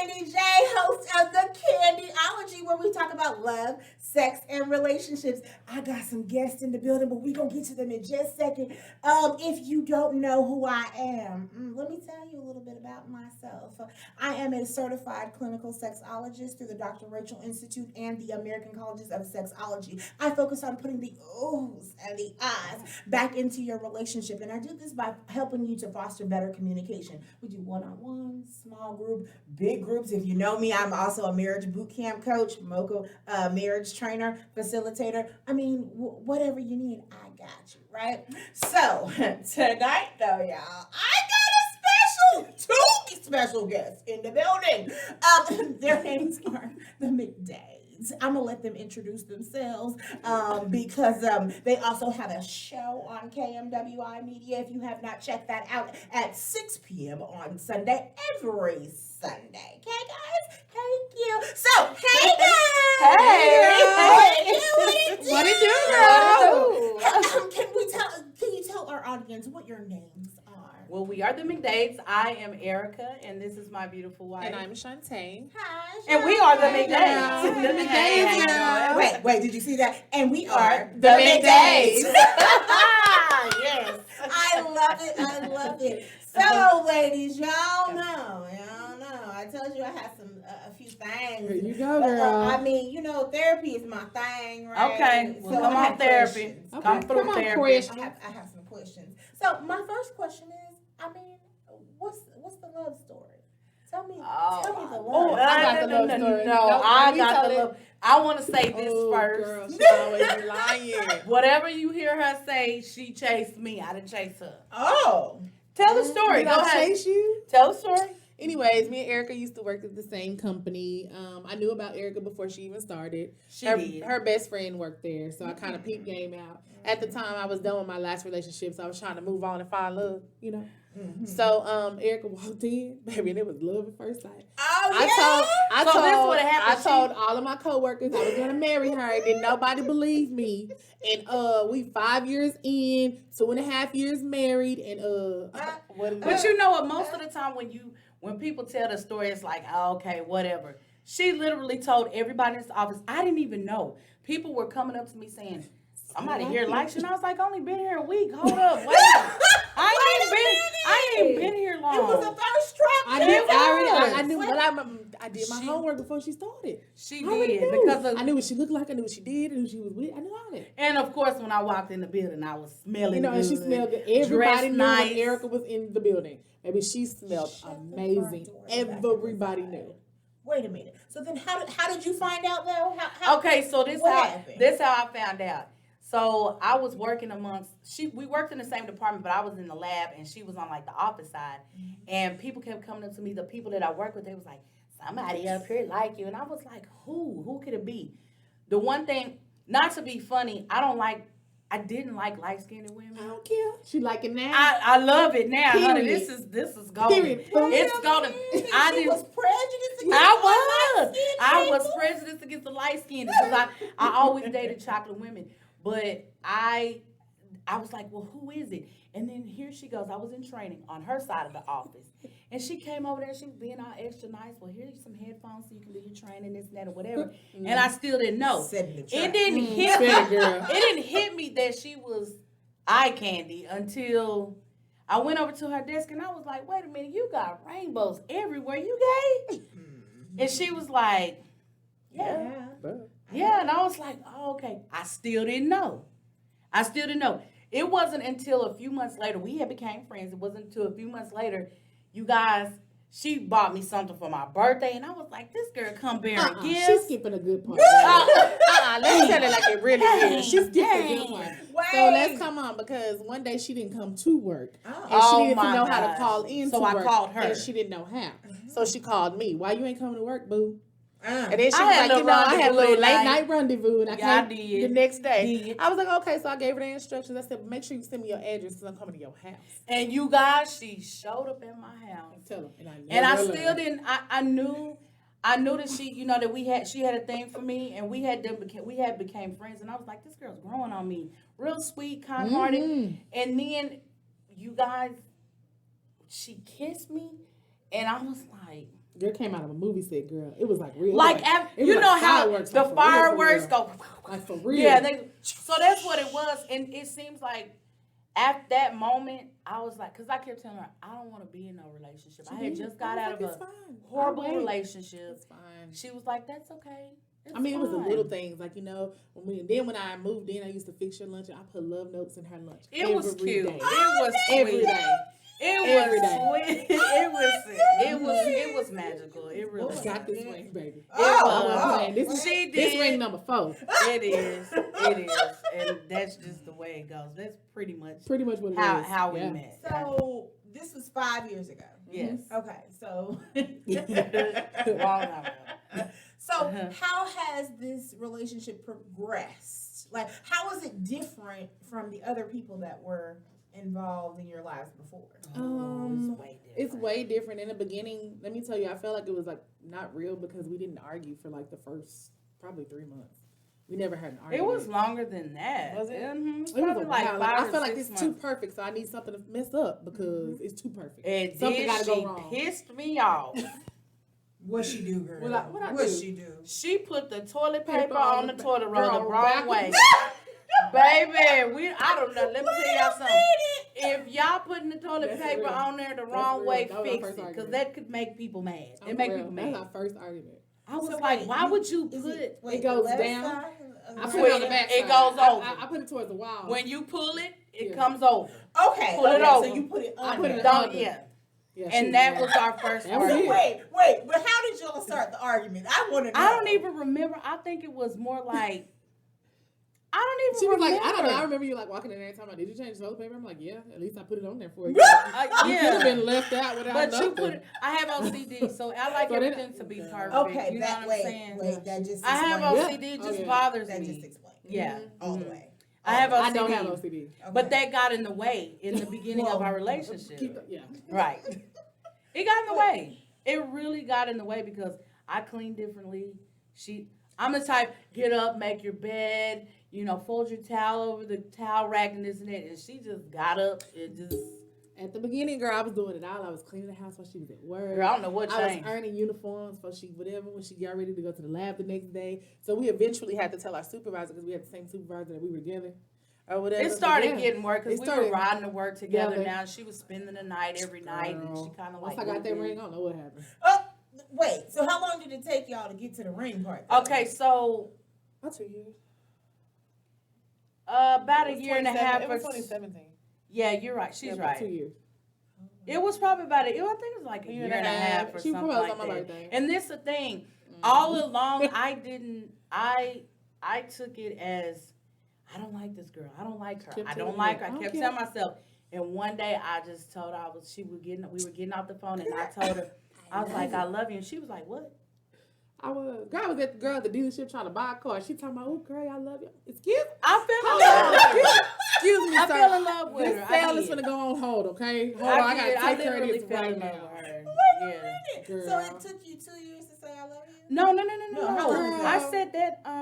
Candy J, host of the Candyology, where we talk about love, sex, and relationships. I got some guests in the building, but we're going to get to them in just a second. If you don't know who I am, let me tell you a little bit about myself. I am a certified clinical sexologist through the Dr. Rachel Institute and the American Colleges of Sexology. I focus on putting the oohs and the ahs back into your relationship, and I do this by helping you to foster better communication. We do one-on-one, small group, big groups. If you know me, I'm also a marriage boot camp coach, MOCA marriage trainer, facilitator. I mean, whatever you need, I got you, right? So tonight, though, y'all, I got two special guests in the building. Their names are the McDays. I'm gonna let them introduce themselves because they also have a show on KMWI Media. If you have not checked that out, at 6 p.m. on Sunday, every Sunday. Okay, guys? Thank you. So, hey guys. Hey. What it do? Can you tell our audience what your names are? Well, we are the McDays. I am Erica, and this is my beautiful wife. And I'm Shantae. Hi, and we are the McDays. Hey, The McDays. Wait, did you see that? And we are the McDays. Yes. I love it. So, ladies, y'all know. I told you I had a few things. Here you go, girl. I mean, therapy is my thing, right? Okay, well, So come on, therapy. Okay, Come through come on, therapy. question. I have some questions. So, my first question is, what's the love story? Tell me the love. I got the love story. No, I got the love. I want to say this first. Girl, she always be lying. Whatever you hear her say, she chased me. I didn't chase her. Oh. Tell the story. Did Go I ahead. chase you? Tell the story. Anyways, me and Erica used to work at the same company. I knew about Erica before she even started. Her best friend worked there, so I kind of peeped game out. At the time, I was done with my last relationship, so I was trying to move on and find love, Mm-hmm. So Erica walked in, baby, and it was love at first sight. Oh, I told all of my coworkers I was gonna marry her, and then nobody believed me. And we 5 years in, 2.5 years married, and But you know what? Most of the time when people tell the story, it's like, oh, okay, whatever. She literally told everybody in this office. I didn't even know. People were coming up to me saying, somebody here likes you. And I was like, only been here a week. Hold up. Wait. I ain't been here long. It was a thirst trap. I knew, but I did my homework before she started. She did because I knew what she looked like. I knew what she did. I knew who she was with. I knew all that. And of course, when I walked in the building, I was smelling good. And she smelled good. Everybody knew nice. when Erica was in the building. Maybe she smelled amazing. Everybody knew. Wait a minute. So then, how did you find out though? How okay, so this how I found out. So I was working we worked in the same department, but I was in the lab and she was on like the office side. Mm-hmm. And people kept coming up to me, the people that I work with, they was like, somebody up here like you. And I was like, who? Who could it be? The one thing, not to be funny, I didn't like light-skinned women. I don't care. She like it now. I love it now, honey. This is golden. Period. It's golden. I was prejudiced against I was prejudiced against the light-skinned because I always dated chocolate women. But I was like, well, who is it? And then here she goes. I was in training on her side of the office. And she came over there. She was being all extra nice. Well, here's some headphones so you can do your training, this and that, or whatever. Mm-hmm. And I still didn't know. It didn't hit me. It didn't hit me that she was eye candy until I went over to her desk and I was like, wait a minute, you got rainbows everywhere. You gay? Mm-hmm. And she was like, yeah. Yeah, and I was like, oh, okay. I still didn't know. It wasn't until a few months later, we had became friends. It wasn't until a few months later, you guys, she bought me something for my birthday, and I was like, this girl come bearing gifts. She's skipping a good part. Let's tell it like it really is. She's skipping a good part. So let's come on, because one day she didn't come to work. And she needed to know how to call in to work. So I called her. And she didn't know how. Mm-hmm. So she called me. Why you ain't coming to work, boo? And then she was like, I had a little late night rendezvous, and I came the next day. I was like, okay, so I gave her the instructions. I said, make sure you send me your address because I'm coming to your house. And you guys, she showed up at my house. Tell her. And I still didn't. I knew that she, that she had a thing for me, and we had became friends. And I was like, this girl's growing on me, real sweet, kind-hearted. Mm-hmm. And then you guys, she kissed me, and I was like. Girl came out of a movie set, girl. It was like real. Like, you know how the fireworks go. Like for real. Yeah, so that's what it was. And it seems like at that moment, I was like, because I kept telling her, I don't want to be in no relationship. I had just got out of a horrible relationship. It's fine. She was like, that's okay. It was the little things, like, when I moved in, I used to fix your lunch, and I put love notes in her lunch. It was cute. Day. It was every day. It was sweet. It was magical. It really was. Got this ring, baby. She did. This ring number 4. It is, and that's just the way it goes. That's pretty much what it is. How we met. So this was 5 years ago. Yes. Okay. So. Long time ago. So how has this relationship progressed? Like, how is it different from the other people that were involved in your lives before? It's way different. In the beginning, let me tell you, I felt like it was like not real because we didn't argue for like the first probably 3 months. We never had an argument. It was longer than that. Was it? Mm-hmm. It was like 5 I feel like it's months. too perfect, so I need something to mess up because it's too perfect. And something got to go wrong. Pissed me off. What she do, girl? What she do? She put the toilet paper on the toilet roll the wrong way. Baby, I don't know. Let me tell y'all something. If y'all putting the toilet paper on there the wrong way, fix it. Because that could make people mad. It make people mad. That's our first argument. I was like, why would you put it goes down? I put it on the back. It goes over. I put it towards the wall. When you pull it, it comes over. Okay. Pull it over. So you put it under. I put it under. Yeah, and that was our first argument. Wait, but how did y'all start the argument? I want to know. I don't even remember. I think it was more like, I don't even remember. Like, I don't know. I remember you like walking in there and talking about, did you change the toilet paper? I'm like, yeah, at least I put it on there for you. Yeah. You could have been left out without But nothing. you put it, I have OCD, so I like everything to be perfect. Okay, you know what I'm saying? Wait, that just I have OCD, it just bothers me. That just explains. Yeah. All the way. I have OCD. I don't have OCD. But that got in the way in the beginning of our relationship. Right. It got in the way. It really got in the way because I clean differently. I'm the type, get up, make your bed, fold your towel over the towel rack and this and that. And she just got up and just. At the beginning, girl, I was doing it all. I was cleaning the house while she was at work. Girl, I don't know what changed. I was earning uniforms for when she got ready to go to the lab the next day. So we eventually had to tell our supervisor because we had the same supervisor that we were together. Or whatever. It started getting work because we were riding to work together now. She was spending the night every night, and she kind of like. Once I got that ring, I don't know what happened. Wait. So how long did it take y'all to get to the ring part? Okay, so. About 2 years. About a year and a half. It was 2017. Yeah, you're right. She's right. 2 years. It was probably I think it was like a year and a half or something like that. Birthday. And this the thing. All along, I took it as. I don't like this girl. I don't like her. I don't like her. I kept telling myself. And one day I just told her we were getting off the phone and I told her, I was like, I love you. And she was like, what? I was at the dealership trying to buy a car. She talking about, oh, girl, I love you. Excuse me? I fell in love with her. Excuse me, I sir. fell in love with her. This sale is gonna go on hold, okay? Hold on, I gotta take care of this right now. Wait a minute. So it took you 2 years to say I love you? No. How I said that, 4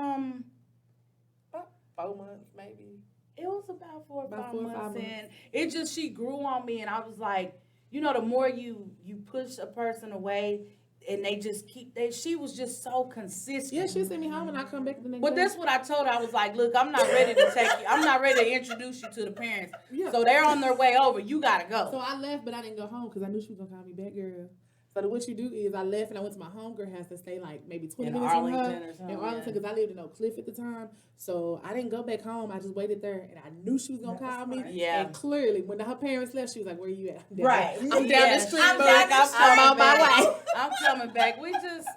months, maybe. It was about 4 or 5 months in. It just, she grew on me, and I was like, the more you push a person away, and they just she was just so consistent. Yeah, she sent me home, and I come back the next day. But that's what I told her. I was like, look, I'm not ready to take you. I'm not ready to introduce you to the parents. Yeah. So they're on their way over. You got to go. So I left, but I didn't go home because I knew she was going to call me back, girl. So what you do is I left and I went to my homegirl house to stay like maybe 20 minutes from her in Arlington because I lived in Oak Cliff at the time. So I didn't go back home. I just waited there and I knew she was gonna call me. Yeah. And clearly, when her parents left, she was like, "Where you at?" Right. I'm down the street. I'm on my way. I'm coming back.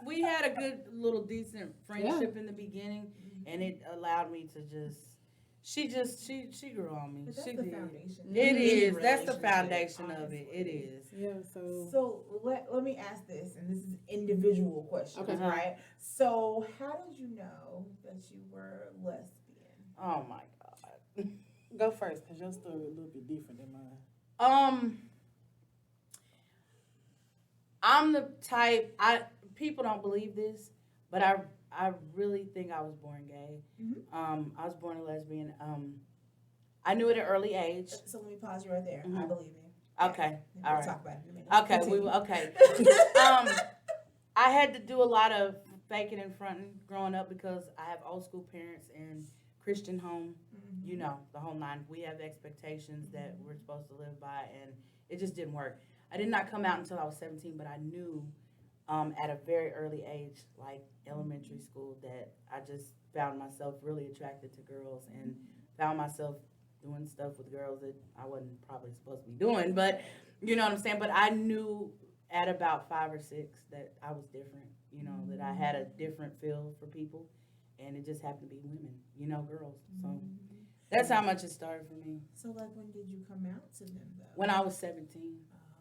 We had a good little decent friendship in the beginning, and it allowed me to just. She grew on me. But that's the foundation. It is. That's the foundation of it. It is. Yeah. So let me ask this, and this is individual questions, okay. Right? So how did you know that you were lesbian? Oh my God. Go first, cause your story is a little bit different than mine. I'm the type. People don't believe this, but I really think I was born gay. Mm-hmm. I was born a lesbian. I knew it at an early age. So let me pause you right there. Mm-hmm. I believe you. Okay. We'll all right. Talk about it in a minute. Okay. Okay. I had to do a lot of faking and fronting growing up because I have old school parents and Christian home, you know, the whole nine. We have expectations that we're supposed to live by, and it just didn't work. I did not come out until I was 17, but I knew at a very early age, like elementary school, that I just found myself really attracted to girls and found myself doing stuff with girls that I wasn't probably supposed to be doing, but you know what I'm saying? But I knew at about 5 or 6 that I was different, you know, that I had a different feel for people, and it just happened to be women, you know, girls. So that's how much it started for me. So, like, when did you come out to them, though? When I was 17.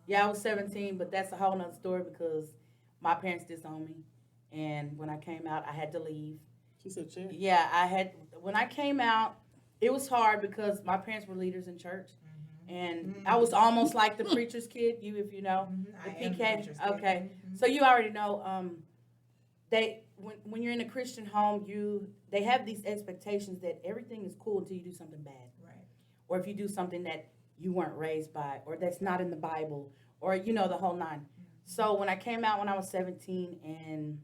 Yeah, I was 17, but that's a whole nother story because my parents disowned me, and when I came out, I had to leave. She said, "Sure." Yeah, when I came out, it was hard because my parents were leaders in church. And I was almost like the preacher's kid, if you know. The PK. Okay. So you already know, when you're in a Christian home, they have these expectations that everything is cool until you do something bad. Right. Or if you do something that you weren't raised by, or that's not in the Bible, or you know, the whole nine. So when I came out when I was 17 and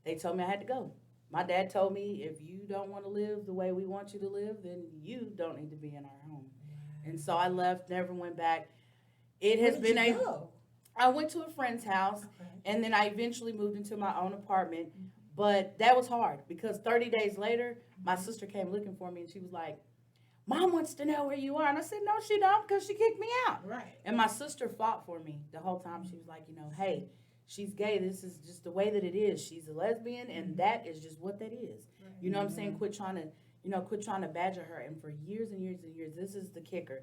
they told me I had to go. My dad told me, if you don't want to live the way we want you to live, then you don't need to be in our home. And so I left, never went back. It has been I went to a friend's house, and then I eventually moved into my own apartment. But that was hard because 30 days later, my sister came looking for me, and she was like, "Mom wants to know where you are." And I said, "No, she don't, because she kicked me out." Right. And my sister fought for me the whole time. She was like, you know, hey, she's gay. This is just the way that it is. She's a lesbian, and that is just what that is. Right. You know what I'm saying? Quit trying to badger her. And for years and years and years, this is the kicker.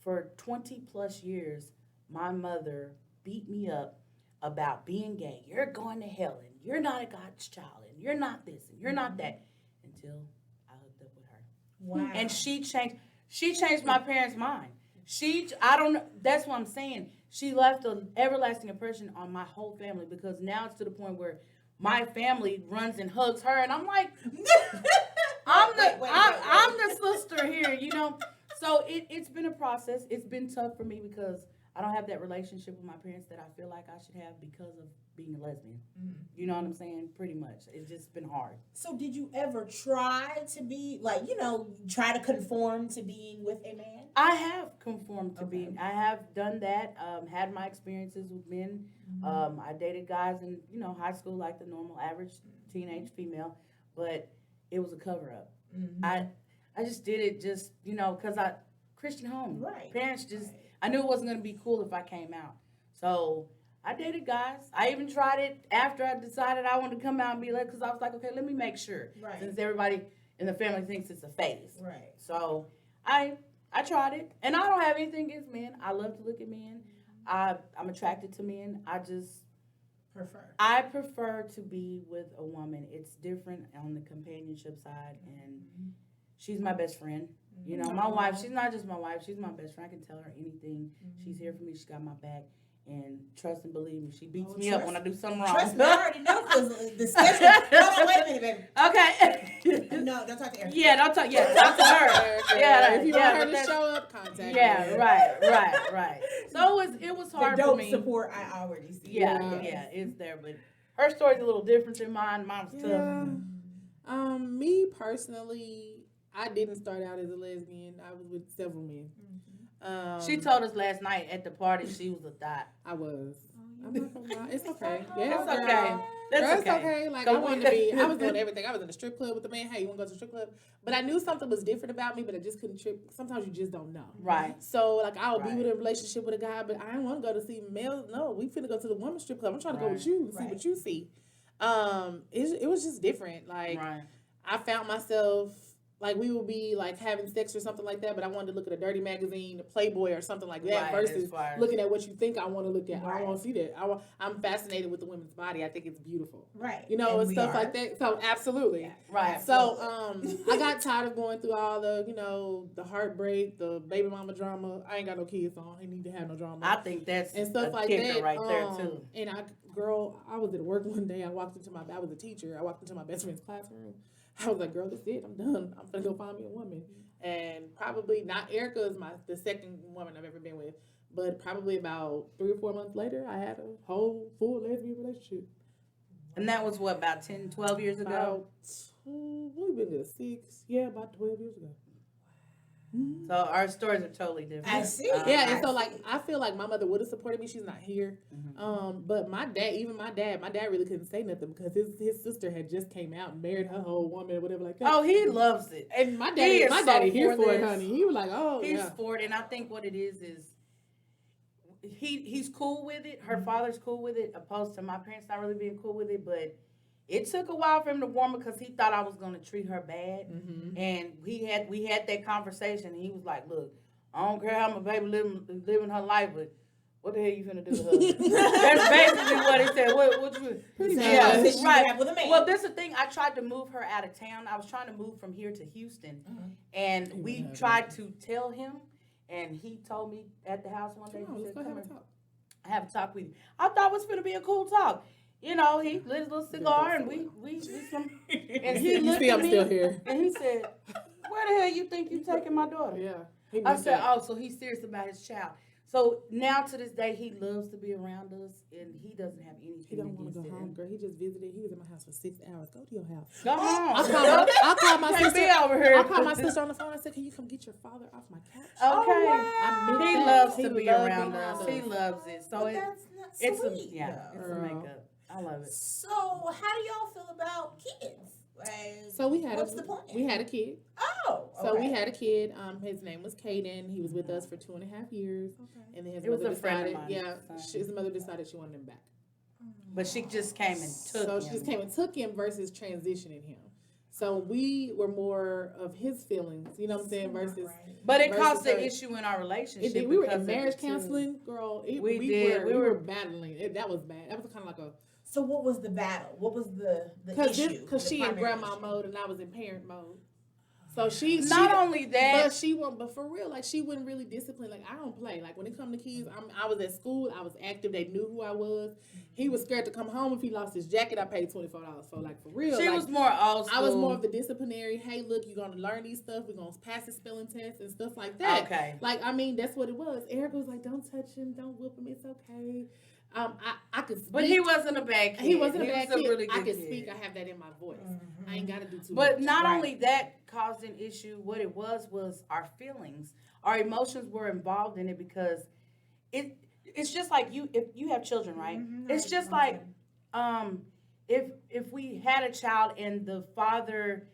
For 20 plus years, my mother beat me up about being gay. You're going to hell, and you're not a God's child, and you're not this, and you're not that, until I hooked up with her. Wow. And she changed my parents' mind. I don't know, that's what I'm saying. She left an everlasting impression on my whole family, because now it's to the point where my family runs and hugs her, and I'm like, I'm the sister here, you know. So it's been a process. It's been tough for me because I don't have that relationship with my parents that I feel like I should have because of being a lesbian. You know what I'm saying? Pretty much. It's just been hard. So did you ever try to be, like, you know, try to conform to being with a man? I have conformed to being. I have done that, had my experiences with men. I dated guys in, you know, high school like the normal average teenage female, but it was a cover-up. I just did it just, you know, because Christian home. Right. Parents just, I knew it wasn't going to be cool if I came out. So I dated guys. I even tried it after I decided I wanted to come out and be like, because I was like, okay, let me make sure. Right. Since everybody in the family thinks it's a phase. Right. So I tried it. And I don't have anything against men. I love to look at men. I'm attracted to men. I prefer to be with a woman. It's different on the companionship side, and she's my best friend. You know, my wife, she's not just my wife, she's my best friend. I can tell her anything. She's here for me. She's got my back. And trust and believe me, she beats me up when I do something wrong. Trust me, I already know, because the schedule. Hold on, wait a minute, baby. Okay. No, don't talk to Erica. Yeah, talk to her. Yeah, if you want her to show up, contact me. Yeah, right. So it was hard for me. The dope support I already see. Yeah, it's there. But her story's a little different than mine. Mine's tough. Me personally, I didn't start out as a lesbian. I was with several men. She told us last night at the party she was a thot. I was. I'm not gonna lie. It's okay. Yeah, it's okay. That's okay. Like, I wanted to be. I was doing everything. I was in a strip club with the man. Hey, you want to go to a strip club? But I knew something was different about me, but I just couldn't trip. Sometimes you just don't know. Right. So, like, I'll be with a relationship with a guy, but I don't want to go to see male. No, we finna go to the women's strip club. I'm trying to go with you and see what you see. It was just different. Like, I found myself. Like, we would be, like, having sex or something like that, but I wanted to look at a dirty magazine, a Playboy or something like that, versus looking at what you think I want to look at. I don't want to see that. I'm fascinated with the women's body. I think it's beautiful. Right. You know, and stuff like that. So, absolutely. Yeah. Right. So, I got tired of going through all the, you know, the heartbreak, the baby mama drama. I ain't got no kids, so I ain't need to have no drama. I think that's and stuff like kicker that right there, too. And I was at work one day. I was a teacher. I walked into my best friend's classroom. I was like, girl, that's it. I'm done. I'm going to go find me a woman. And probably not Erica is the second woman I've ever been with. But probably about 3 or 4 months later, I had a whole full lesbian relationship. And that was what, about 10, 12 years ago? We've been there 6. Yeah, about 12 years ago. So our stories are totally different. I see. Yeah, and so like I feel like my mother would have supported me. She's not here. But my dad really couldn't say nothing because his sister had just came out and married her whole woman or whatever like that. Oh, he loves it. And my daddy here for it, honey. He was like, oh, he's for it, and I think what it is he's cool with it. Her father's cool with it, opposed to my parents not really being cool with it, but. It took a while for him to warm because he thought I was going to treat her bad. And we had that conversation, and he was like, look, I don't care how my baby living her life, but what the hell you finna do to her? That's basically what he said. What you right. Well, that's the thing. I tried to move her out of town. I was trying to move from here to Houston. And we tried to tell him, and he told me at the house one day, he said, come here. I have a talk with you. I thought it was finna be a cool talk. You know, he lit his little cigar, and we and he looked at me, still here. And he said, where the hell you think you taking my daughter? Yeah. I said, oh, so he's serious about his child. So now to this day, he loves to be around us, and he doesn't have anything. He don't want to go home, girl. He just visited. He was in my house for 6 hours. Go to your house. Go home. I called my sister. Be over here. I called my sister on the phone. I said, can you come get your father off my couch? Okay. Oh, wow. He loves to be around us. He loves it. So it's a makeup. I love it. So, how do y'all feel about kids? So we had what's the plan? We had a kid. Oh, okay. So we had a kid. His name was Caden. He was with us for 2.5 years. Okay. And then his it was mother a friend decided, of mine. his mother decided she wanted him back. But she just came and took him. So she just came and took him versus transitioning him. So we were more of his feelings, you know what I'm saying, versus. But it caused an issue in our relationship. We were in marriage counseling, girl. We were battling. That was bad. That was kind of like a. So what was the battle? What was the issue? Because she in grandma mode and I was in parent mode. So only that, but for real, like she wouldn't really discipline. Like I don't play. Like when it come to kids, I was at school. I was active. They knew who I was. He was scared to come home if he lost his jacket. I paid $24 for. Like for real. She was more old school. I was more of the disciplinary. Hey, look, you're gonna learn these stuff. We're gonna pass the spelling test and stuff like that. Okay. Like I mean, that's what it was. Erica was like, don't touch him. Don't whoop him. It's okay. I could speak. But he wasn't a bad kid. He wasn't a bad kid. Really good I could kid. speak. I have that in my voice. I ain't got to do too much. But not only that caused an issue, what it was our feelings. Our emotions were involved in it because it's just like if you have children, right? It's just like if we had a child and the father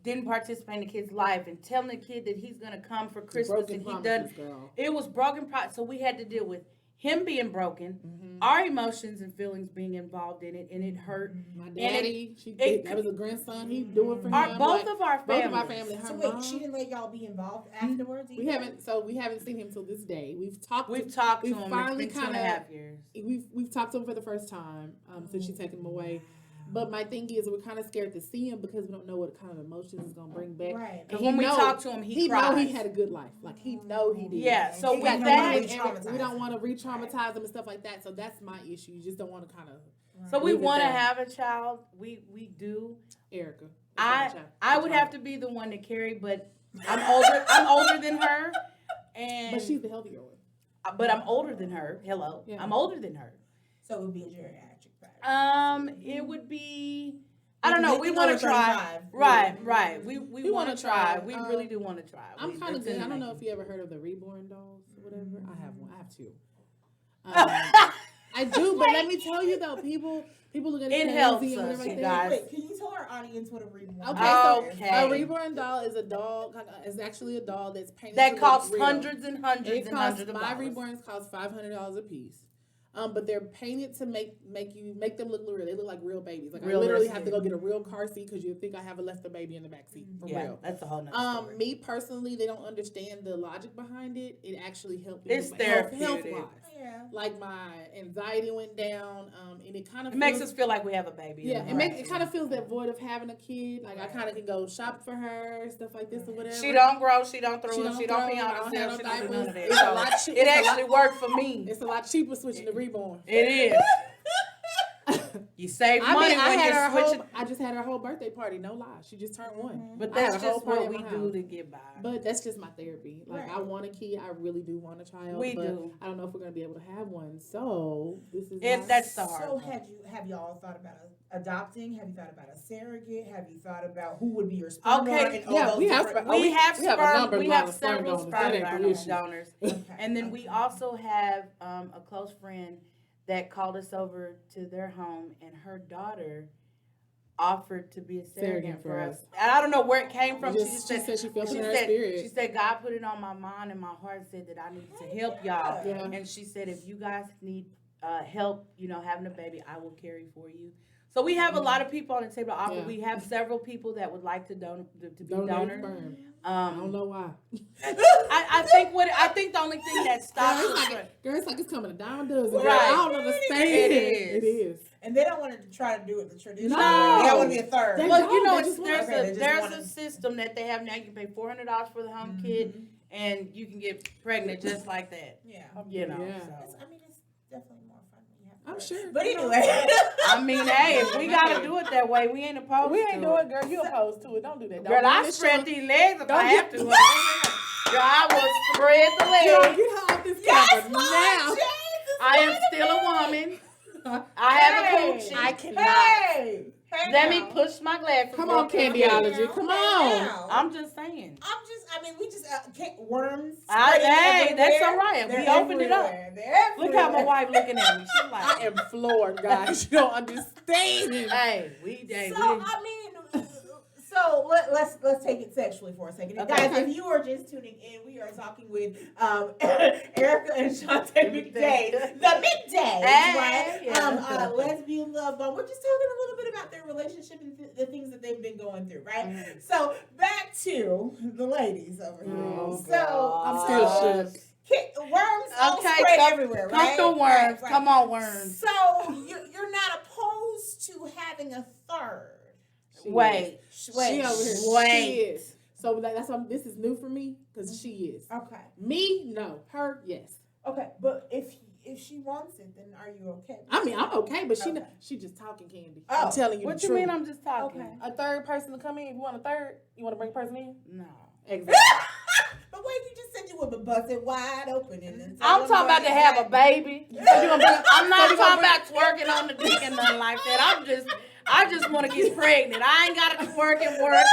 didn't participate in the kid's life and telling the kid that he's going to come for Christmas and he doesn't. It was broken. So we had to deal with him being broken, our emotions and feelings being involved in it, and it hurt. My daddy, that was a grandson. He do it for him. Both of our family. So wait, she didn't let y'all be involved afterwards? We haven't seen him till this day. We've talked to him. Finally, it's been 2.5 years. We've talked to him for the first time since she's taken him away. But my thing is, we're kind of scared to see him because we don't know what kind of emotions he's gonna bring back. Right. Because when we talk to him, he cries. Know he had a good life. Like he know he did. Yeah. So with that, we don't want to re-traumatize him and stuff like that. So that's my issue. You just don't want to kind of. So we want to have a child. We do. Erica. I would have to be the one to carry, but I'm older than her, but she's the healthier one. But I'm older than her. Hello. Yeah. I'm older than her. So it would be a geriatric. It would be. I don't know. We want to try. Right. We want to try. We really do want to try. I'm kind of good. I don't know if you ever heard of the reborn dolls or whatever. I have one. I have two. I do, but let me tell you though, people look at it helps us, you guys. Wait, can you tell our audience what a reborn? Okay. A reborn doll is a doll. It's actually a doll that's painted. That costs hundreds and hundreds and hundreds of dollars. My reborns cost $500 a piece. But they're painted to make them look real. They look like real babies. Like I literally have to go get a real car seat because you think I have left the baby in the back seat for real. That's a whole nother story. Me personally, they don't understand the logic behind it. It actually helped me. It's therapeutic. Health-wise. Yeah. Like my anxiety went down, and it kind of makes us feel like we have a baby. Yeah, it kind of feels that void of having a kid. Like I kind of can go shop for her, stuff like this or whatever. She don't grow, she don't throw, she don't pee on herself, she don't do none of that. So it actually worked for me. It's a lot cheaper switching to reborn. It is. You save money when you're switching. I just had her whole birthday party. No lie, she just turned 1. But that's just what we do to get by. But that's just my therapy. Like I want a kid. I really do want a child. We but do. I don't know if we're gonna be able to have one. So this is. That's the hard. So have y'all thought about adopting? Have you thought about a surrogate? Have you thought about who would be your sperm donor? Yeah, we have several sperm donors. And then we also have a close friend that called us over to their home, and her daughter offered to be a surrogate for us. And I don't know where it came from. She said she felt it in her spirit. She said God put it on my mind and my heart, said that I needed to help y'all. Yeah. And she said if you guys need help, having a baby, I will carry for you. So we have a lot of people on the table to offer. Yeah. We have several people that would like to be donors. I don't know why. I think the only thing that stops it's like it's coming a dime dozen. Right. I don't understand. It is. And they don't want to try to do it the traditional way. They don't want to be a third. There's a system that they have now. You can pay $400 for the home kit, and you can get pregnant just like that. Yeah. Yeah. So. I mean, it's definitely more fun when you have I'm sure. But anyway. I mean, hey, if we got to do it that way, we ain't opposed to it. We ain't do it, girl. You opposed to it. Don't do that. Girl, I spread these legs if I have to. Girl, I will spread the legs. Girl, get her off this camera now. I am still a woman. I have a coochie. I cannot. Hey, let me push my glasses. Come on, Candyology. Come on. I'm just saying. We just worms. Hey, that's all right. We opened it up. Look how my wife looking at me. She's like, I am floored, guys. You don't understand. Hey, So let's take it sexually for a second. Okay. Guys, if you are just tuning in, we are talking with Erica and Shantae McDade. The McDades, right? Yeah. Lesbian love bomb. We're just talking a little bit about their relationship and the things that they've been going through, right? Mm-hmm. So back to the ladies over here. I'm still shook. Worms spread everywhere, right? Come to worms. Right. Come on, worms. So you're not opposed to having a third. Wait. She over here. She is. So that's why this is new for me because she is. Okay. Me, no. Her, yes. Okay, but if she wants it, then are you okay? I mean, I'm okay, but she just talking candy. Oh. I'm telling you what the you truth. mean? I'm just talking. Okay. A third person to come in. If you want a third, you want to bring a person in? No. Exactly. But wait, you just said you would be busted wide open. I'm talking about to have a baby. I'm not talking about twerking on the dick and nothing like that. I just want to get pregnant. I ain't got to twerk and work.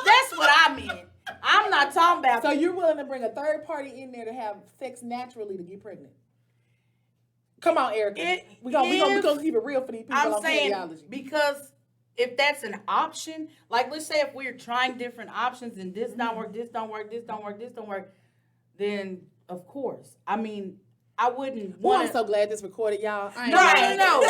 That's what I mean. I'm not talking about. So you're willing to bring a third party in there to have sex naturally to get pregnant? Come on, Erica. We're gonna keep it real for these people. I'm saying because if that's an option, like let's say if we're trying different options and this don't work, this don't work, this don't work, this don't work, then of course. I mean, I wouldn't want. I'm so glad this recorded, y'all. No.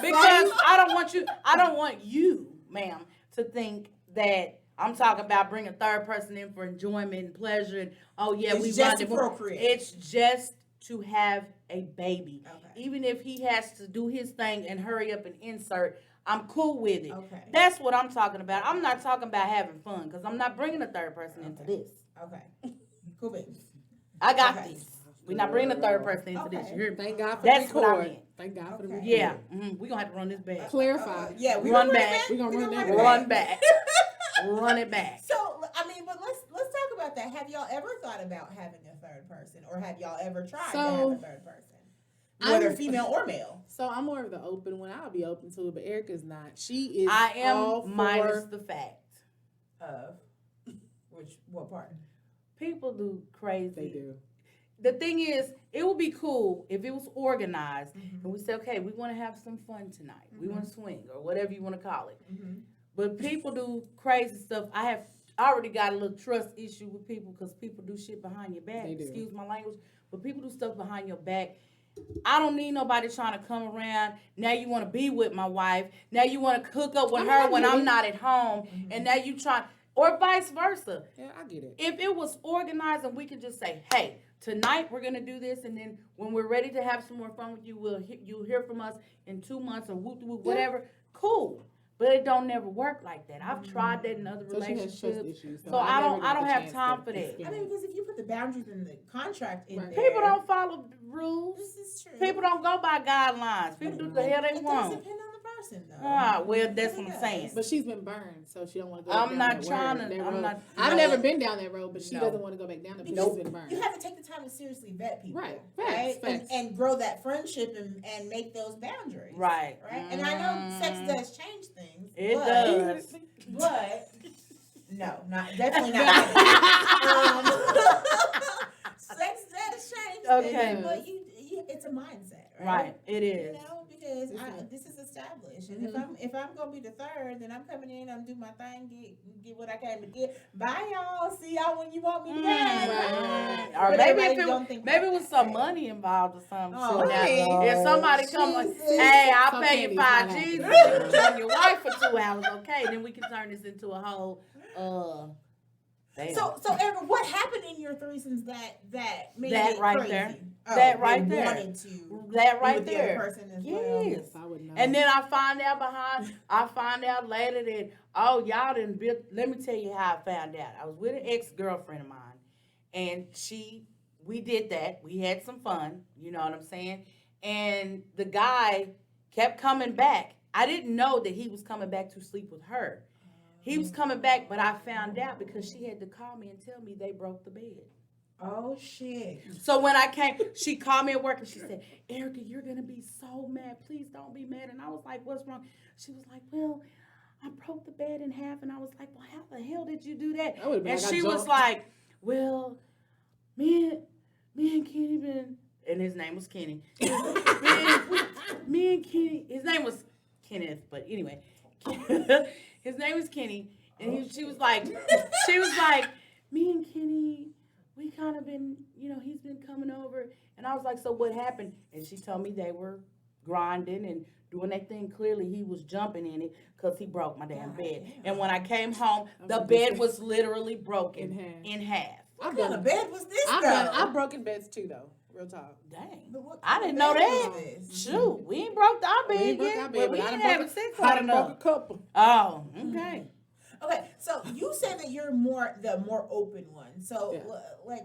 Because I don't want you, ma'am, to think that I'm talking about bringing a third person in for enjoyment and pleasure and we just to procreate. It's just to have a baby. Okay. Even if he has to do his thing and hurry up and insert, I'm cool with it. Okay. That's what I'm talking about. I'm not talking about having fun because I'm not bringing a third person into this. Okay. Cool beans. I got this. We're not bringing a third person into this. You hear me? Thank God for that's what I meant. Thank God for the record. Yeah. Mm-hmm. We're going to have to run this back. Clarify. We run back. We're going to run that back. Run back. Run it back. So, I mean, but let's talk about that. Have y'all ever thought about having a third person? Or have y'all ever tried to have a third person? Whether female or male. So I'm more of the open one. I'll be open to it, but Erica's not. She is. I am minus the fact of what part? People do crazy. They do. The thing is, it would be cool if it was organized and we said, okay, we want to have some fun tonight. We want to swing or whatever you want to call it. But people do crazy stuff. I have already got a little trust issue with people because people do shit behind your back. Excuse my language. But people do stuff behind your back. I don't need nobody trying to come around. Now you want to be with my wife. Now you want to hook up with her when I'm not at home. And now you try, or vice versa. Yeah, I get it. If it was organized and we could just say, hey, tonight we're going to do this. And then when we're ready to have some more fun with you, you'll hear from us in 2 months or whatever. Cool. But it don't never work like that. I've tried that in other relationships. So I don't have time for that. I mean, because if you put the boundaries in the contract in there. People don't follow rules. This is true. People don't go by guidelines. People do the hell they want. It does depend on the person, though. Well, that's what I'm saying. But she's been burned, so she don't want to go I'm down not that trying road. to. That I'm road. not. I've never been down that road, but she doesn't want to go back down it because she's been burned. You have to take the time to seriously vet people. Right. Facts. And grow that friendship and make those boundaries. Right. And I know sex does change things. It does. But no, definitely not. Sex does change things, but it's a mindset, right? Right, it is. You know, because this is established, and if I'm gonna be the third, then I'm coming in, I'm do my thing, get what I came to get. Bye, y'all. See y'all when you want me back. Right. Or maybe it was some money involved or something. If somebody come like, hey, I'll pay you $5 G's to join your wife for 2 hours, okay? Then we can turn this into a whole. So Erica, what happened in your threesomes that made that it right crazy? there? Oh, that right there. Wanted to that right be with there. The other person as yes. well. I would know. And then I find out later that y'all didn't build. Let me tell you how I found out. I was with an ex-girlfriend of mine, and we did that. We had some fun. You know what I'm saying? And the guy kept coming back. I didn't know that he was coming back to sleep with her. He was coming back, but I found out because she had to call me and tell me they broke the bed. Oh, shit. So when I came, she called me at work and she said, Erica, you're going to be so mad. Please don't be mad. And I was like, what's wrong? She was like, well, I broke the bed in half. And I was like, well, how the hell did you do that? And she was like, well, me and Kenny been, and his name was Kenny. me and Kenny, his name was Kenneth, but anyway. His name was Kenny, and she was like, me and Kenny, we kind of been, he's been coming over, and I was like, so what happened? And she told me they were grinding and doing that thing. Clearly, he was jumping in it because he broke my damn bed. Damn. And when I came home, the bed was literally broken in half. What kind of bed was this? I've broken beds too, though. Real talk. Dang. I didn't know that. Shoot, we ain't broke our bed yet. But we ain't having sex long enough. Broke a couple. Oh, okay. Okay, so you said that you're the more open one. So,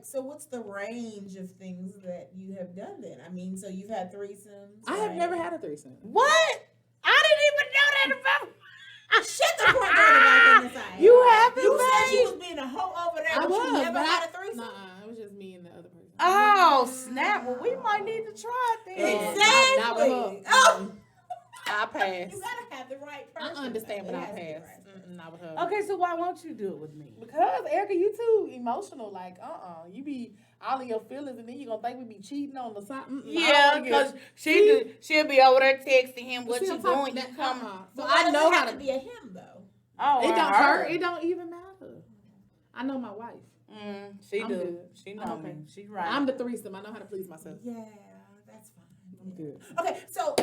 so what's the range of things that you have done then? I mean, so you've had threesomes. I have never had a threesome. What? I didn't even know that about. Shut the front door back in the side. You haven't, You said you was being a hoe over there, but you never had a threesome? Nuh-uh, it was just me and the other person. Oh, snap. Well, we might need to try it then. Exactly. Not with her. Oh. I pass. You gotta have the right person. I understand, but I pass. Not with her. Okay, so why won't you do it with me? Because, Erica, you too emotional. Like, you be all of your feelings, and then you gonna think we be cheating on the something. Yeah, because she'll be over there texting him, what you doing? You come on. So I know how to be a him, though. Oh, it don't hurt. It don't even matter. I know my wife. She do. Good. She know me. She right. I'm the threesome. I know how to please myself. Yeah, that's fine. I'm good. Okay, so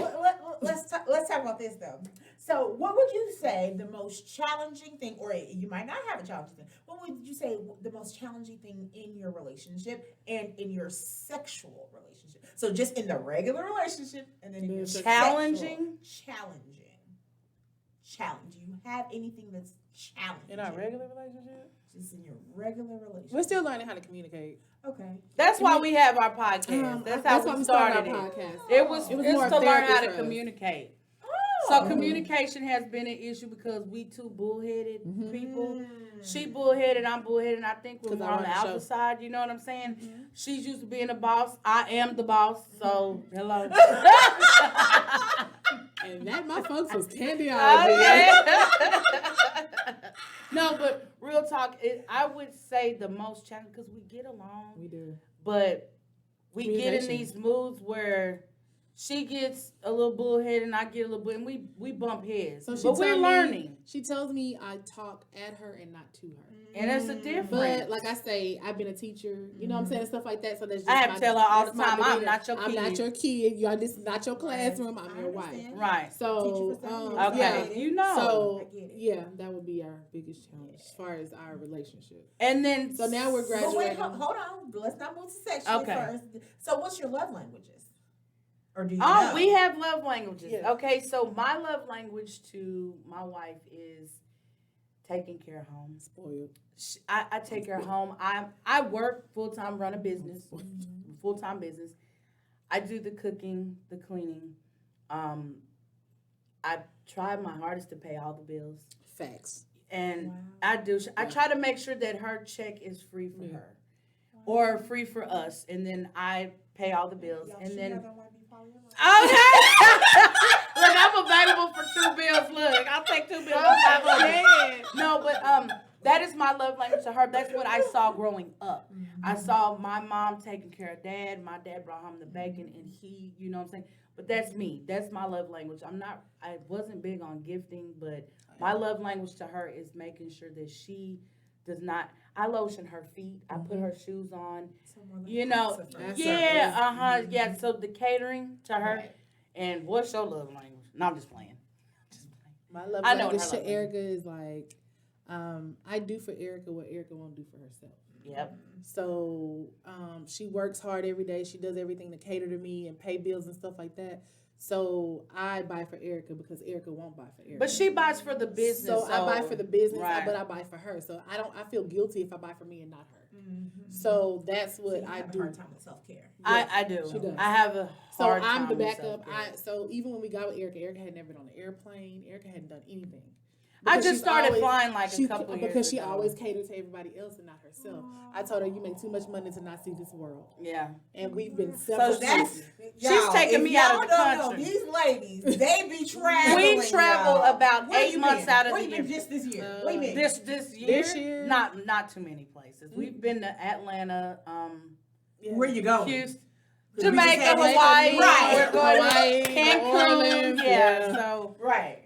let's talk about this though. So, what would you say the most challenging thing, or you might not have a challenging thing? What would you say the most challenging thing in your relationship and in your sexual relationship? So, just in the regular relationship, and then in your challenging. Do you have anything that's challenging in our regular relationship? Just in your regular relationship. We're still learning how to communicate. Okay. That's why we have our podcast. That's how we started our podcast. It was more to learn how to communicate. So communication has been an issue because we two bullheaded people. She bullheaded, I'm bullheaded, and I think we're more on the alpha side, you know what I'm saying? She's used to being a boss. I am the boss, so hello. And that, my folks, was Candyology. No, but real talk, I would say the most challenging, because we get along. We do. But we get in these moods where she gets a little bullhead and I get a little bull, and we bump heads. So but we're learning. She tells me I talk at her and not to her. And that's a difference. But like I say, I've been a teacher, you know what I'm saying, and stuff like that. So that's just I have to tell her all the time, I'm not your kid. I'm not your kid. This is not your classroom. I'm your wife. Right. So, okay, yeah. you know. So, yeah, that would be our biggest challenge as far as our relationship. And then, so now we're graduating. But wait, hold on. Let's not move to sexually first. So what's your love languages? Or do you know? We have love languages. Yeah. Okay, so my love language to my wife is taking care of home. Spoiled. I take her home. I work full-time, run a business, full-time business. I do the cooking, the cleaning. I try my hardest to pay all the bills. Facts. And I do. I try to make sure that her check is free for her or free for us. And then I pay all the bills. And then. Okay. Look, I'm available for 2 bills. Look, I'll take 2 bills. No, but that is my love language to her. That's what I saw growing up. I saw my mom taking care of dad. My dad brought home the bacon, and he, you know what I'm saying? But that's me. That's my love language. I wasn't big on gifting, but my love language to her is making sure that she does not. I lotion her feet. I put her shoes on. You know, yeah. So the catering to her, and what's your love language? No, I'm just playing. My love language to Erica is like, I do for Erica what Erica won't do for herself. Yep. So she works hard every day. She does everything to cater to me and pay bills and stuff like that. So I buy for Erica because Erica won't buy for Erica. But she buys for the business. So I buy for the business, but I buy for her. So I feel guilty if I buy for me and not her. Mm-hmm. So that's what I do. A hard time with self-care. I do. She does. I have a hard time. So I'm the backup. So even when we got with Erica had never been on an airplane. Erica hadn't done anything. I just started flying like a couple years because she ago. always caters to everybody else and not herself. I told her, you make too much money to not see this world. Yeah. And we've been several she's taking me out of the country. These ladies, they be traveling. We travel about 8 months out of the year. Where you been just this year? What you been? This year? Not too many places. We've been to Atlanta. Where you going? Houston. Jamaica, Hawaii, right? We're going to Cancun, So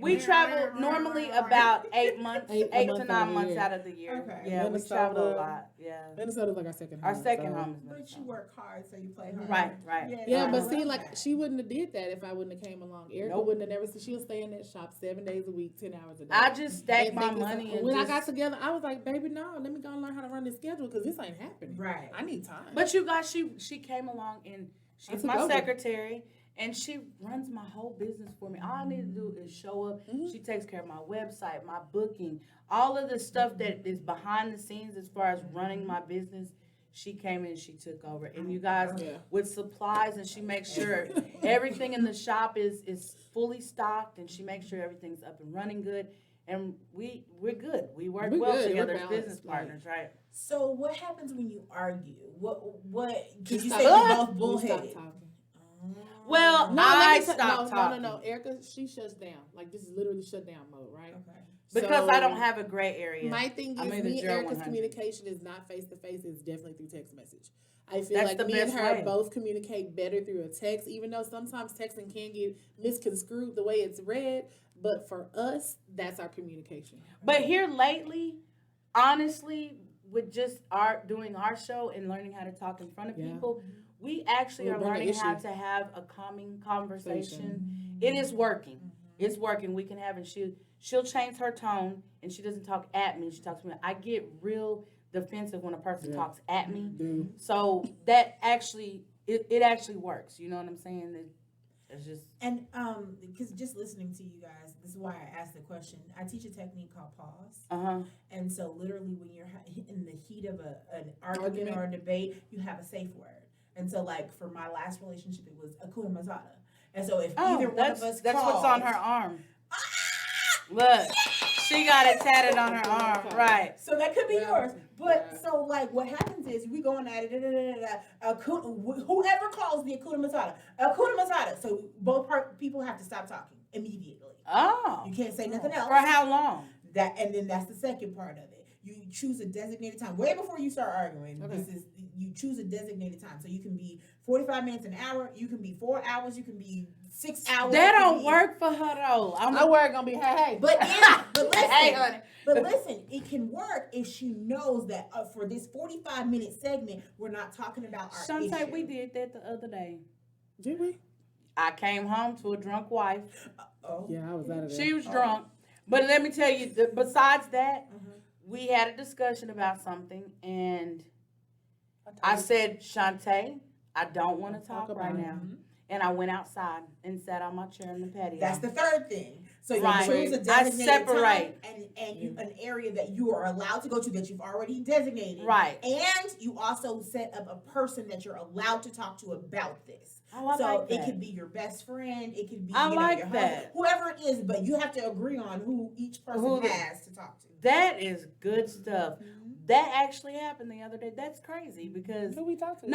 we travel normally about 8 months, 8 to 9 months out of the year. Okay. Yeah, we travel a lot. Yeah, Minnesota's like our second home. Our second home is Minnesota. But you work hard, so you play hard. Right. Yeah, but see, like she wouldn't have did that if I wouldn't have came along. Erica wouldn't have never. She'll stay in that shop 7 days a week, 10 hours a day. I just stack my money. When I got together, I was like, baby, no, let me go and learn how to run this schedule because this ain't happening. Right. I need time. But you guys, she came along and. She's my secretary, and she runs my whole business for me. All I need to do is show up. Mm-hmm. She takes care of my website, my booking, all of the stuff that is behind the scenes as far as running my business. She came in and she took over. And you guys, with supplies, and she makes sure everything in the shop is fully stocked, and she makes sure everything's up and running good. And we're good. We work well together as business partners, right? So what happens when you argue? What did you say you're both bullheaded? Well, I stopped talking. No. Erica, she shuts down. Like this is literally shutdown mode, right? Okay. Because I don't have a gray area. My thing is, me and Erica's communication is not face to face. It's definitely through text message. I feel like me and her both communicate better through a text, even though sometimes texting can get misconstrued the way it's read. But for us, that's our communication. But here lately, honestly, with just doing our show and learning how to talk in front of people, we actually are learning how to have a calming conversation. It is working. It's working. We can have, and she'll change her tone, and she doesn't talk at me. She talks to me. I get real defensive when a person talks at me. So that actually, it actually works. You know what I'm saying? It's just because just listening to you guys, this is why I asked the question. I teach a technique called pause. And so literally when you're in the heat of an argument or a debate, you have a safe word. And so like for my last relationship, it was Hakuna Matata. And so if either one of us that's what's on her arm. Look, she got it tatted on her arm, right? So that could be yours. But so like what happens is we going at it, whoever calls the Hakuna Matata. So both people have to stop talking immediately. Oh, you can't say nothing else. For how long? And then that's the second part of it. You choose a designated time way before you start arguing. Okay. You choose a designated time, so you can be 45 minutes, an hour. You can be 4 hours. You can be 6 hours. That don't work for her though. My word gonna be hey. But listen, hey, honey. But listen, it can work if she knows that for this 45-minute segment, we're not talking about our issue. Shantae, we did that the other day. Did we? I came home to a drunk wife. Yeah, I was out of there. She was drunk. But let me tell you, besides that, we had a discussion about something, and I said, Shantae, I don't want to talk right now. And I went outside and sat on my chair in the patio. That's the third thing. So you choose a designated time and an area that you are allowed to go to that you've already designated. Right. And you also set up a person that you're allowed to talk to about this. So it could be your best friend. It could be your husband, whoever it is. But you have to agree on who each person has to talk to. That is good stuff. That actually happened the other day. That's crazy because who we talked to?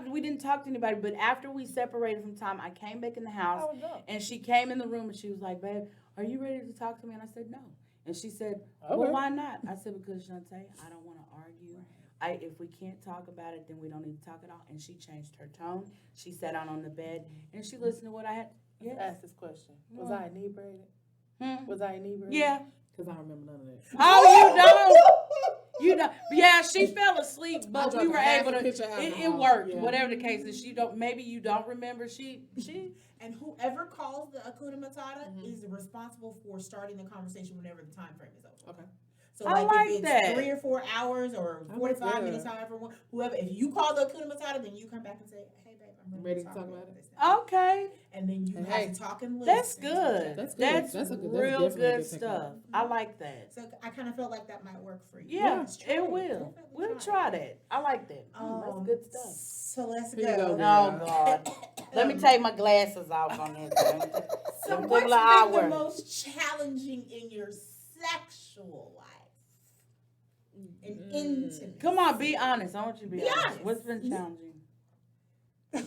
We didn't talk to anybody. But after we separated from Tom, I came back in the house and she came in the room and she was like, "Babe, are you ready to talk to me?" And I said, "No." And she said, "Well, why not?" I said, "Because Shantae, I don't want to argue. If we can't talk about it, then we don't need to talk at all." And she changed her tone. She sat down on the bed and she listened to what I had. Yes. Ask this question: Was I inebriated? Was I inebriated? Yeah. Because I don't remember none of that. Oh, you don't. You know, yeah, she fell asleep, but we were able to. It worked. Yeah. Whatever the case is, maybe you don't remember. She. And whoever calls the Hakuna Matata is responsible for starting the conversation whenever the time frame is over. Okay. So if it's 3 or 4 hours or 45 minutes, however, whoever, if you call the Hakuna Matata, then you come back and say, "Hey, babe, I'm ready to talk about it." Okay. And then you have to talk and listen. That's good. That's real good stuff. I like that. So I kind of felt like that might work for you. Yeah, it will. We'll try that. I like that. That's good stuff. So let's go. Oh, God. Let me take my glasses off on this. So what's been the most challenging in your sexual life? And intimacy? Come on, be honest. I want you to be honest. What's been challenging? What